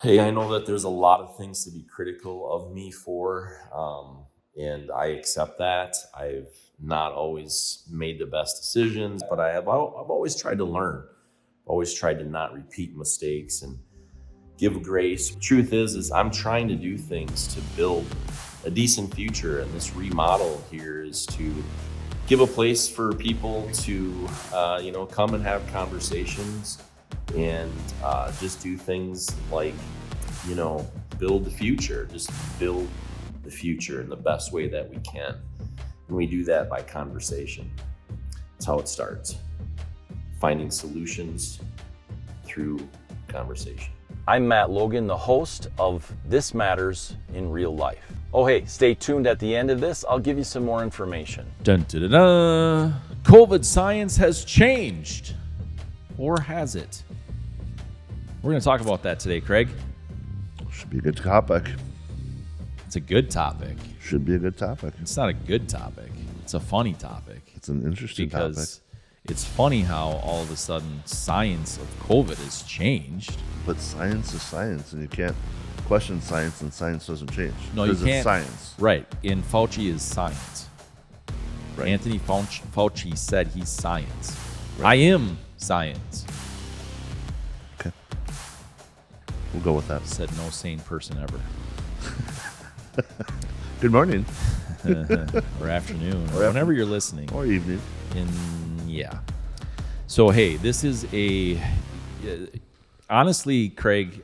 Hey, I know that there's a lot of things to be critical of me for, and I accept that. I've not always made the best decisions, but I've always tried to learn, always tried to not repeat mistakes and give grace. The truth is I'm trying to do things to build a decent future, and this remodel here is to give a place for people to, come and have conversations and just do things like, build the future, just build the future in the best way that we can. And we do that by conversation. That's how it starts. Finding solutions through conversation. I'm Matt Logan, the host of This Matters in Real Life. Oh, hey, stay tuned at the end of this. I'll give you some more information. Dun, dun, dun, dun. COVID science has changed. Or has it? We're going to talk about that today, Craig. Should be a good topic. It's a good topic. Should be a good topic. It's not a good topic. It's a funny topic. It's an interesting because topic. It's funny how all of a sudden science of COVID has changed. But science is science, and you can't question science, and science doesn't change. No, you because can't. It's science. Right. And Fauci is science. Right. Anthony Fauci said he's science. Right. I am science. Okay. We'll go with that. Said no sane person ever. Good morning. Or afternoon. Or whenever you're listening. Or evening. Yeah. So, hey, this is honestly, Craig,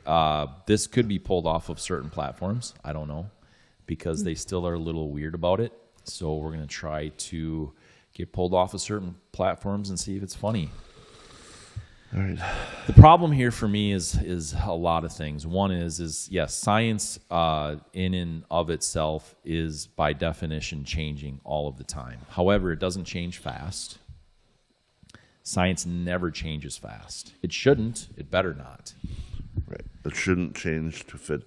this could be pulled off of certain platforms. I don't know, because they still are a little weird about it. So we're going to try to get pulled off of certain platforms and see if it's funny. All right. The problem here for me is a lot of things. One is yes, science in and of itself is by definition changing all of the time. However, it doesn't change fast. Science never changes fast. It shouldn't. It better not. Right. It shouldn't change to fit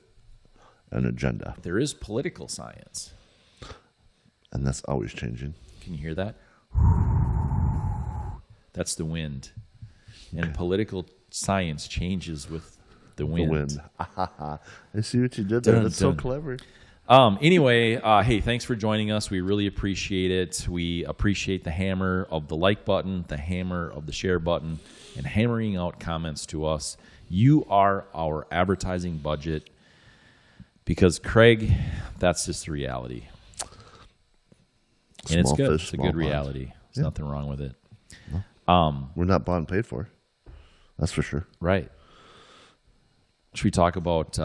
an agenda. There is political science. And that's always changing. Can you hear that? That's the wind. And political science changes with the wind. The wind. I see what you did there. Dun, That's so dun. clever. Anyway, hey, thanks for joining us. We really appreciate it. We appreciate the hammer of the like button, the hammer of the share button, and hammering out comments to us. You are our advertising budget because, Craig, that's just the reality. And it's Small good. fish, It's a small good pond. reality. There's nothing wrong with it. We're not bought and paid for. That's for sure. Right. Should we talk about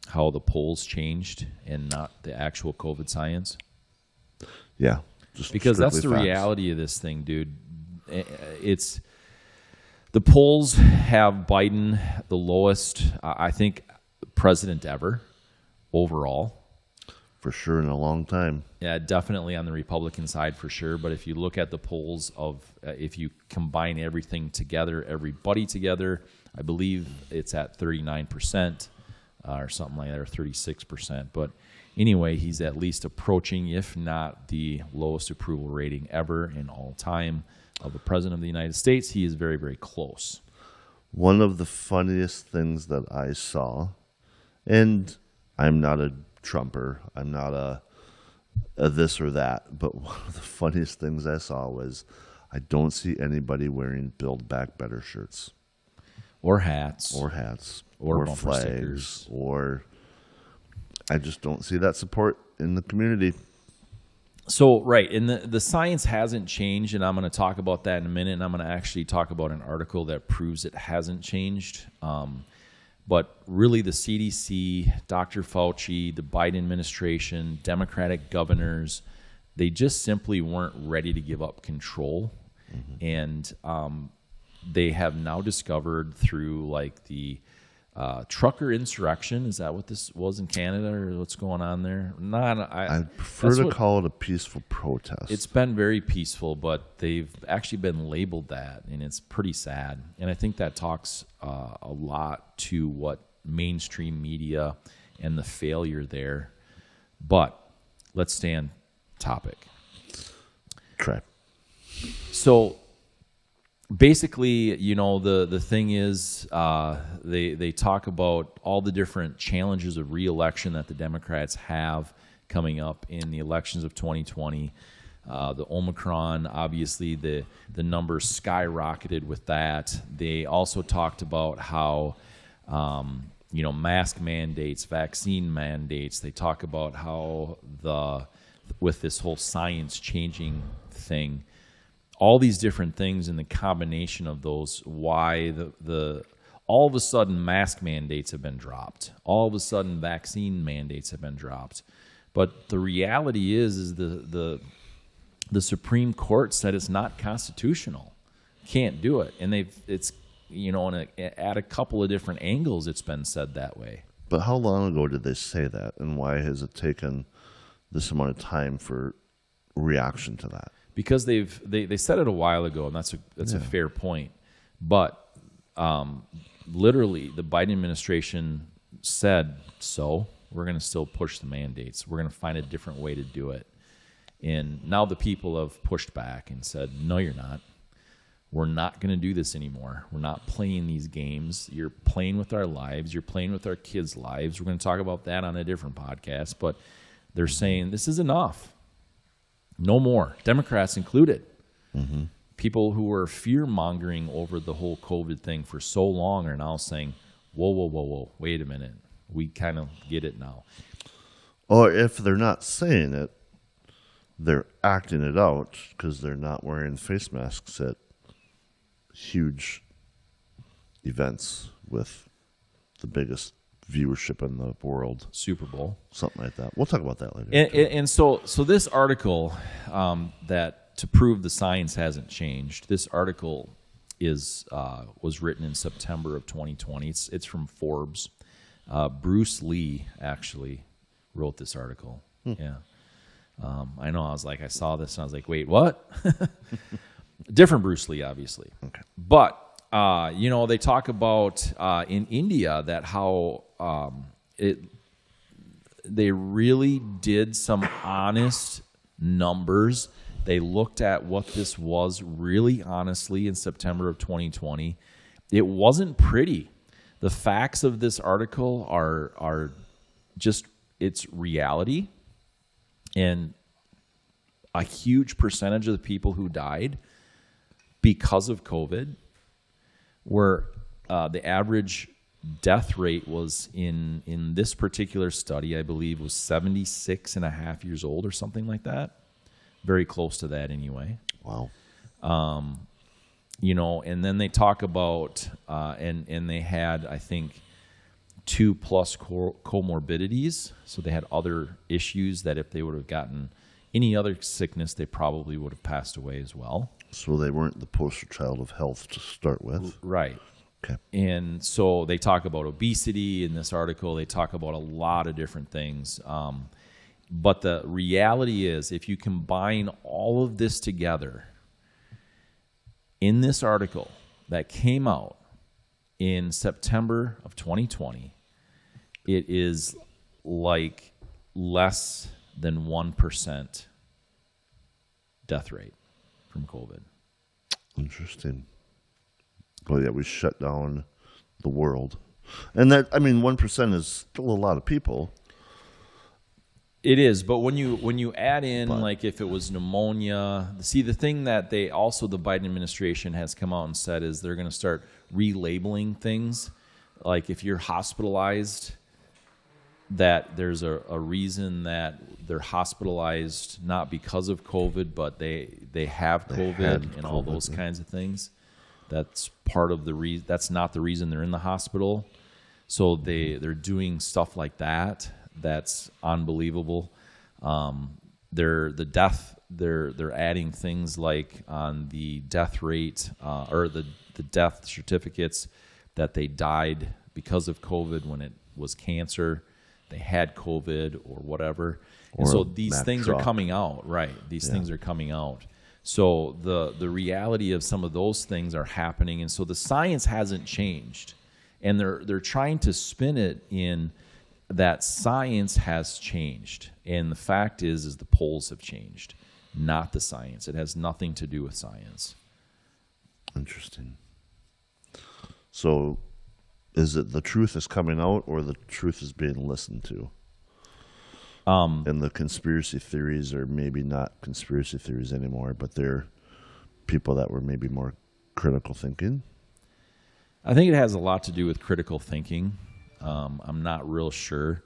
how the polls changed and not the actual COVID science? Yeah. Just Because that's the strictly facts. reality of this thing, dude. It's the polls have Biden the lowest, I think, president ever overall. For sure in a long time. Yeah, definitely on the Republican side for sure. But if you look at the polls of, if you combine everything together, everybody together, I believe it's at 39% or something like that, or 36%. But anyway, he's at least approaching, if not the lowest approval rating ever in all time of the president of the United States. He is very, very close. One of the funniest things that I saw, and I'm not a Trumper, I'm not a this or that, but one of the funniest things I saw was I don't see anybody wearing Build Back Better shirts. Or hats. Or hats. Or Or bumper flags. stickers. Or I just don't see that support in the community. So, right, and the science hasn't changed, and I'm going to talk about that in a minute, and I'm going to actually talk about an article that proves it hasn't changed. But really, the CDC, Dr. Fauci, the Biden administration, Democratic governors, they just simply weren't ready to give up control. Mm-hmm. And they have now discovered through like the trucker insurrection, is that what this was in Canada, or what's going on there? I prefer to call it a peaceful protest. It's been very peaceful, but they've actually been labeled that, and it's pretty sad. And I think that talks a lot to what mainstream media and the failure there. But let's stay on topic. Try. So basically, the thing is, they talk about all the different challenges of re-election that the Democrats have coming up in the elections of 2020. The Omicron, obviously, the numbers skyrocketed with that. They also talked about how, mask mandates, vaccine mandates. They talk about how with this whole science changing thing, all these different things and the combination of those, why all of a sudden mask mandates have been dropped. All of a sudden vaccine mandates have been dropped. But the reality is the Supreme Court said it's not constitutional. Can't do it. And at a couple of different angles it's been said that way. But how long ago did they say that, and why has it taken this amount of time for reaction to that? Because they said it a while ago, and that's a fair point. But literally, the Biden administration said, so we're going to still push the mandates. We're going to find a different way to do it. And now the people have pushed back and said, no, you're not. We're not going to do this anymore. We're not playing these games. You're playing with our lives. You're playing with our kids' lives. We're going to talk about that on a different podcast. But they're saying this is enough. No more. Democrats included. Mm-hmm. People who were fear-mongering over the whole COVID thing for so long are now saying, whoa, wait a minute. We kind of get it now. Or if they're not saying it, they're acting it out because they're not wearing face masks at huge events with the biggest viewership in the world. Super Bowl. Something like that. We'll talk about that later. And so this article, that to prove the science hasn't changed, this article was written in September of 2020. It's from Forbes. Bruce Lee actually wrote this article. Yeah. I know. I saw this and I was like, wait, what? Different Bruce Lee, obviously. Okay. But, they talk about in India that how they really did some honest numbers. They looked at what this was really honestly in September of 2020. It wasn't pretty. The facts of this article are just, it's reality. And a huge percentage of the people who died because of COVID were the average death rate was in this particular study, I believe, was 76 and a half years old or something like that. Very close to that anyway. Wow. And then they talk about, and they had, I think, 2+ comorbidities. So they had other issues that if they would have gotten any other sickness, they probably would have passed away as well. So they weren't the poster child of health to start with. Right. Okay. And so they talk about obesity in this article. They talk about a lot of different things. But the reality is, if you combine all of this together, in this article that came out in September of 2020, it is like less than 1% death rate from COVID. Interesting. Well, yeah, we shut down the world. And that, 1% is still a lot of people. It is, but when you add in, like, if it was pneumonia, see, the thing that the Biden administration has come out and said is they're going to start relabeling things. Like, if you're hospitalized, that there's a reason that they're hospitalized not because of COVID, but they have COVID and all those kinds of things. That's part of the reason. That's not the reason they're in the hospital. So they're doing stuff like that. That's unbelievable. They're adding things like on the death rate or the death certificates that they died because of COVID when it was cancer, they had COVID or whatever. And so these things are coming out, right? These things are coming out. So the reality of some of those things are happening, and so the science hasn't changed, and they're trying to spin it in that science has changed, and the fact is the polls have changed, not the science. It has nothing to do with science. Interesting. So, is it the truth is coming out, or the truth is being listened to? And the conspiracy theories are maybe not conspiracy theories anymore, but they're people that were maybe more critical thinking. I think it has a lot to do with critical thinking. I'm not real sure,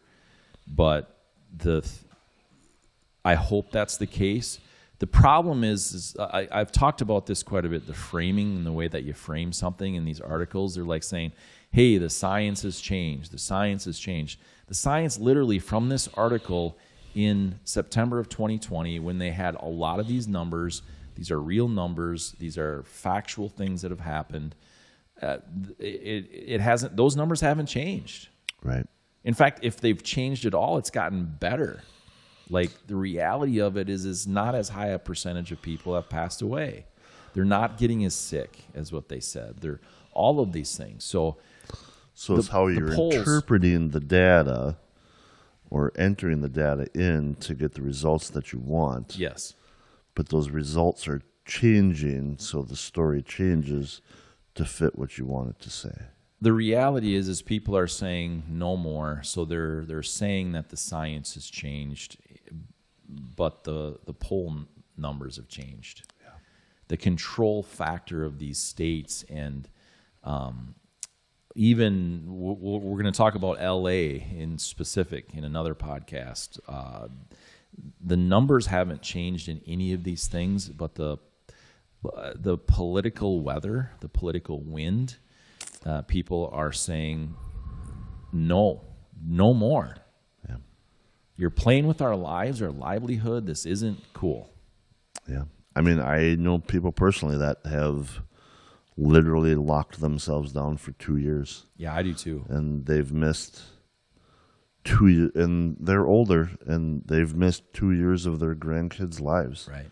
but I hope that's the case. The problem is I've talked about this quite a bit, the framing and the way that you frame something in these articles. They're like saying, hey, the science has changed. The science has changed. The science literally from this article in September of 2020, when they had a lot of these numbers, these are real numbers, these are factual things that have happened. It hasn't; those numbers haven't changed. Right. In fact, if they've changed at all, it's gotten better. Like the reality of it is not as high a percentage of people have passed away. They're not getting as sick as what they said. They're all of these things. So it's how you're interpreting the data or entering the data in to get the results that you want. Yes. But those results are changing, so the story changes to fit what you want it to say. The reality is people are saying no more. So they're saying that the science has changed, but the poll numbers have changed. Yeah. The control factor of these states, and even we're going to talk about LA in specific in another podcast. The numbers haven't changed in any of these things, but the political weather, the political wind, people are saying no more. Yeah. You're playing with our lives, our livelihood. This isn't cool. Yeah. I mean, I know people personally that have literally locked themselves down for 2 years. Yeah, I do too. And they've missed 2 years, and they're older, and they've missed 2 years of their grandkids' lives. Right.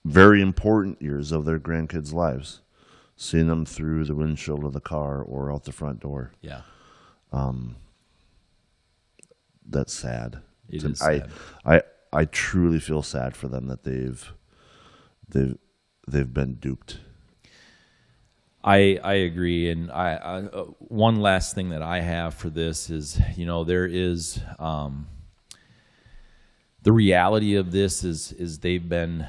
Very important years of their grandkids' lives. Seeing them through the windshield of the car or out the front door. Yeah. That's sad. It is sad. I truly feel sad for them that they've been duped. I agree, and I one last thing that I have for this is, there is the reality of this is they've been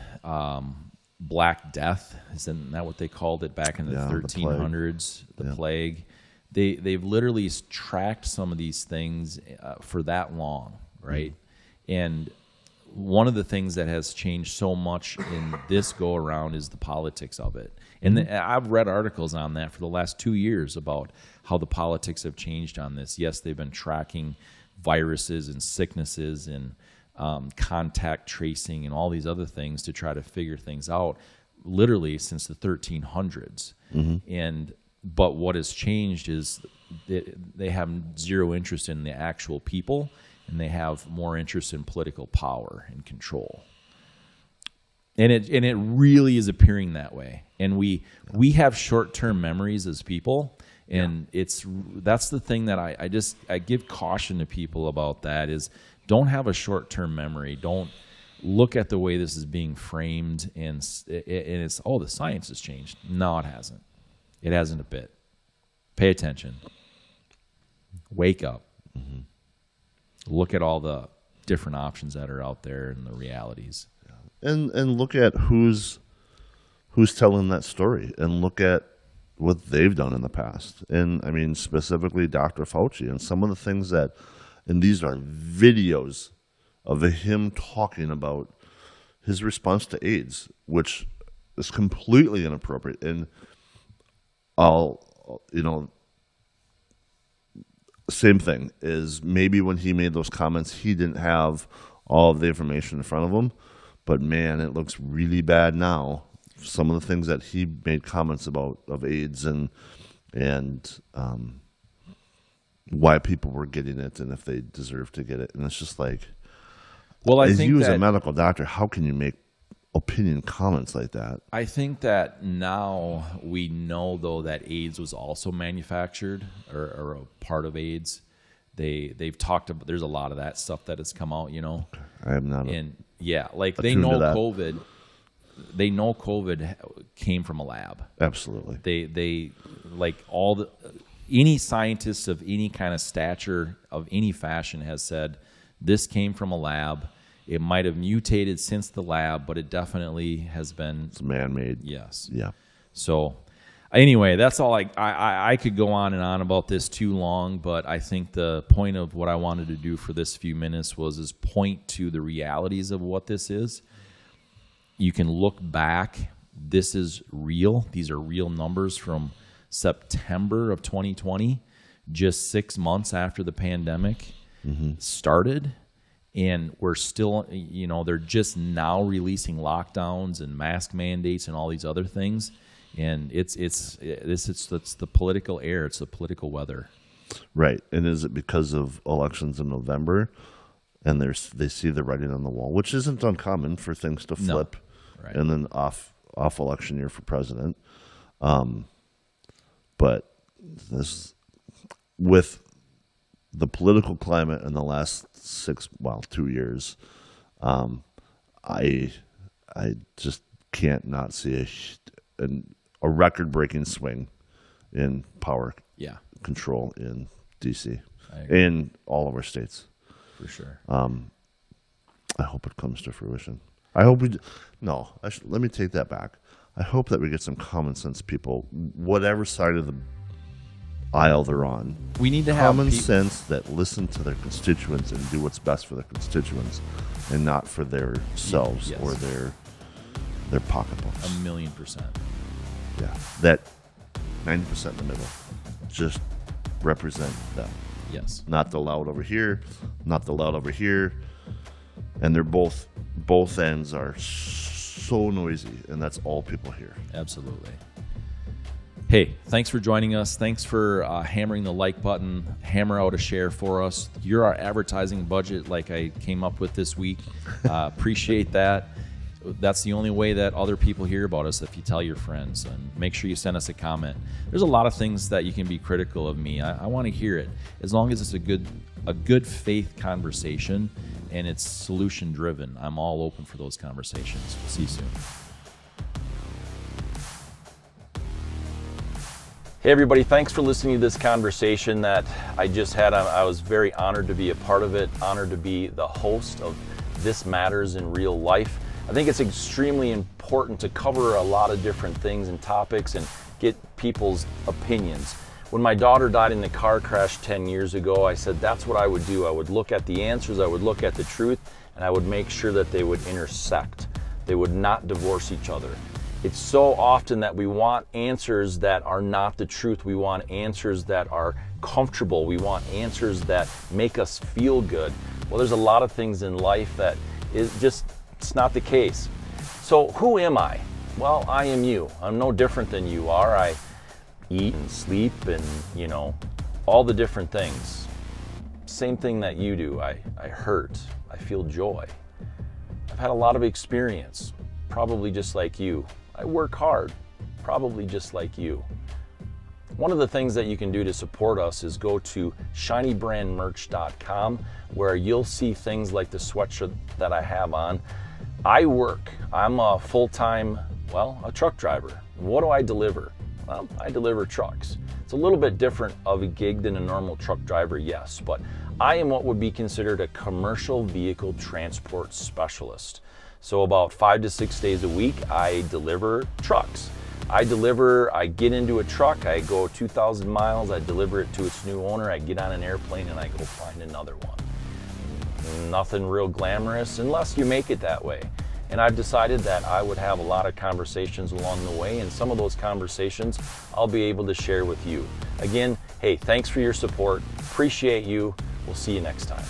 Black Death, isn't that what they called it back in the 1300s? The plague. They've literally tracked some of these things for that long, right? And one of the things that has changed so much in this go around is the politics of it. And I've read articles on that for the last 2 years about how the politics have changed on this. Yes, they've been tracking viruses and sicknesses and contact tracing and all these other things to try to figure things out literally since the 1300s. But what has changed is they have zero interest in the actual people, and they have more interest in political power and control. And it really is appearing that way. And we have short-term memories as people, and that's the thing that I give caution to people about. That is, don't have a short-term memory. Don't look at the way this is being framed and it's, oh, the science has changed. No, it hasn't. It hasn't a bit. Pay attention. Wake up. Look at all the different options that are out there and the realities. And look at who's telling that story, and look at what they've done in the past. And I mean, specifically Dr. Fauci and some of the things that, and these are videos of him talking about his response to AIDS, which is completely inappropriate. And same thing is, maybe when he made those comments, he didn't have all of the information in front of him, but man, it looks really bad now. Some of the things that he made comments about of AIDS and why people were getting it and if they deserve to get it. And it's just like, well, as a medical doctor, how can you make opinion comments like that? I think that now we know, though, that AIDS was also manufactured or a part of AIDS. They've talked about, there's a lot of that stuff that has come out, I am not. They know COVID. they know COVID came from a lab. Absolutely. They like any scientist of any kind of stature of any fashion has said this came from a lab. It might have mutated since the lab, but it definitely has been. It's man-made. Yes. Yeah. So anyway, that's all. I could go on and on about this too long, but I think the point of what I wanted to do for this few minutes was point to the realities of what this is. You can look back. This is real. These are real numbers from September of 2020, just 6 months after the pandemic started. And we're still, they're just now releasing lockdowns and mask mandates and all these other things. And it's the political air. It's the political weather. Right. And is it because of elections in November and they see the writing on the wall, which isn't uncommon for things to flip and then off election year for president. But this, with the political climate in the last 2 years, I just can't not see a record-breaking swing in power control in D.C. in all of our states. For sure. I hope it comes to fruition. I hope let me take that back. I hope that we get some common sense people, whatever side of the aisle they're on. We need to have common sense that listen to their constituents and do what's best for their constituents, and not for themselves or their pocketbooks. 1,000,000%. Yeah, that 90% in the middle, just represent them. Yes. Not the loud over here, not the loud over here, and they're both ends are so noisy, and that's all people hear. Absolutely. Hey, thanks for joining us. Thanks for hammering the like button. Hammer out a share for us. You're our advertising budget like I came up with this week. Appreciate that. That's the only way that other people hear about us, if you tell your friends. And make sure you send us a comment. There's a lot of things that you can be critical of me. I want to hear it. As long as it's a good faith conversation and it's solution driven, I'm all open for those conversations. We'll see you soon. Hey everybody, thanks for listening to this conversation that I just had. I was very honored to be a part of it, honored to be the host of This Matters in Real Life. I think it's extremely important to cover a lot of different things and topics and get people's opinions. When my daughter died in the car crash 10 years ago, I said that's what I would do. I would look at the answers, I would look at the truth, and I would make sure that they would intersect. They would not divorce each other. It's so often that we want answers that are not the truth. We want answers that are comfortable. We want answers that make us feel good. Well, there's a lot of things in life that it's not the case. So who am I? Well, I am you. I'm no different than you are. I eat and sleep and, all the different things. Same thing that you do. I hurt. I feel joy. I've had a lot of experience, probably just like you. I work hard, probably just like you. One of the things that you can do to support us is go to shinybrandmerch.com, where you'll see things like the sweatshirt that I have on. I'm a full-time, a truck driver. What do I deliver? Well, I deliver trucks. It's a little bit different of a gig than a normal truck driver, yes, but I am what would be considered a commercial vehicle transport specialist. So about 5 to 6 days a week, I deliver trucks. I get into a truck, I go 2,000 miles, I deliver it to its new owner, I get on an airplane and I go find another one. Nothing real glamorous unless you make it that way. And I've decided that I would have a lot of conversations along the way, and some of those conversations I'll be able to share with you. Again, hey, thanks for your support. Appreciate you. We'll see you next time.